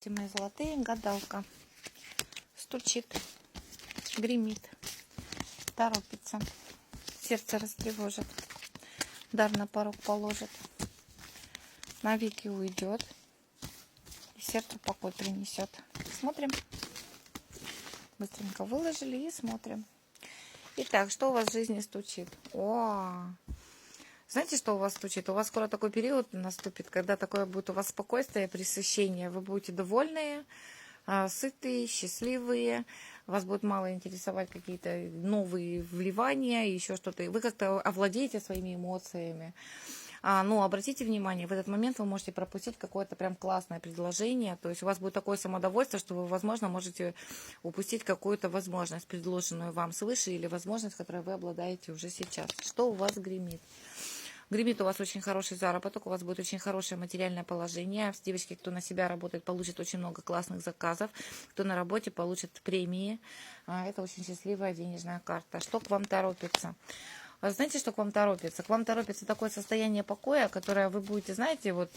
Здравствуйте, мои золотые. Гадалка стучит, гремит, торопится, сердце растревожит, дар на порог положит, навеки уйдет и сердцу покой принесет. Смотрим. Быстренько выложили и смотрим. Итак, что у вас в жизни стучит? Знаете, что у вас стучит? У вас скоро такой период наступит, когда такое будет у вас спокойствие, пресыщение. Вы будете довольные, сытые, счастливые. Вас будет мало интересовать какие-то новые вливания, еще что-то. Вы как-то овладеете своими эмоциями. Но обратите внимание, в этот момент вы можете пропустить какое-то прям классное предложение. То есть у вас будет такое самодовольство, что вы, возможно, можете упустить какую-то возможность, предложенную вам свыше, или возможность, которой вы обладаете уже сейчас. Что у вас гремит? Гремит у вас очень хороший заработок, у вас будет очень хорошее материальное положение. Девочки, кто на себя работает, получат очень много классных заказов. Кто на работе, получит премии. Это очень счастливая денежная карта. Что к вам торопится? Знаете, что к вам торопится? К вам торопится такое состояние покоя, которое вы будете, знаете, вот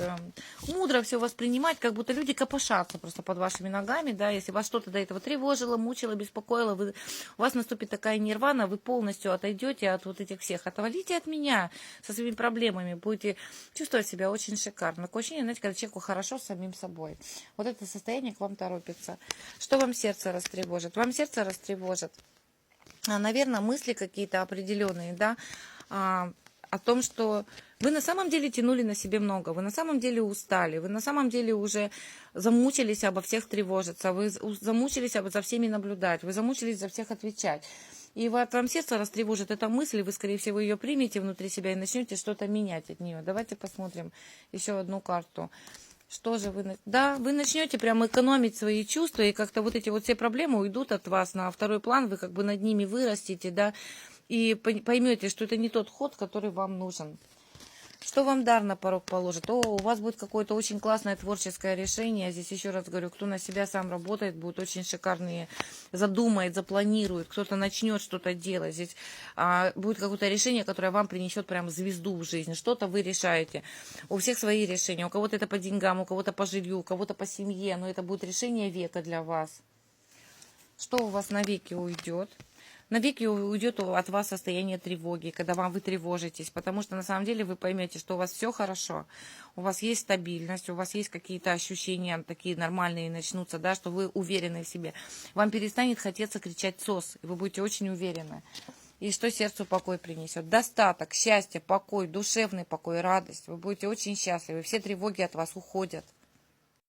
мудро все воспринимать, как будто люди копошатся просто под вашими ногами, да, если вас что-то до этого тревожило, мучило, беспокоило, у вас наступит такая нирвана, вы полностью отойдете от вот этих всех, отвалите от меня со своими проблемами, будете чувствовать себя очень шикарно. Такое ощущение, знаете, когда человеку хорошо с самим собой. Вот это состояние к вам торопится. Что вам сердце растревожит? Вам сердце растревожит, наверное, мысли какие-то определенные, да, о том, что вы на самом деле тянули на себе много, вы на самом деле устали, вы на самом деле уже замучились обо всех тревожиться, вы замучились за всеми наблюдать, вы замучились за всех отвечать. И вам сердце растревожит эта мысль, вы, скорее всего, ее примете внутри себя и начнете что-то менять от нее. Давайте посмотрим еще одну карту. Что же вы... Да, вы начнете прям экономить свои чувства, и как-то вот эти вот все проблемы уйдут от вас на второй план, вы как бы над ними вырастете, да, и поймете, что это не тот ход, который вам нужен. Что вам дар на порог положит? У вас будет какое-то очень классное творческое решение. Здесь еще раз говорю, кто на себя сам работает, будут очень шикарные, задумает, запланирует, кто-то начнет что-то делать. Здесь будет какое-то решение, которое вам принесет прям звезду в жизнь. Что-то вы решаете. У всех свои решения. У кого-то это по деньгам, у кого-то по жилью, у кого-то по семье. Но это будет решение века для вас. Что у вас навеки уйдет? Навеки уйдет от вас состояние тревоги, когда вы тревожитесь, потому что на самом деле вы поймете, что у вас все хорошо, у вас есть стабильность, у вас есть какие-то ощущения такие нормальные начнутся, да, что вы уверены в себе. Вам перестанет хотеться кричать «сос», и вы будете очень уверены. И что сердцу покой принесет? Достаток, счастье, покой, душевный покой, радость. Вы будете очень счастливы, все тревоги от вас уходят.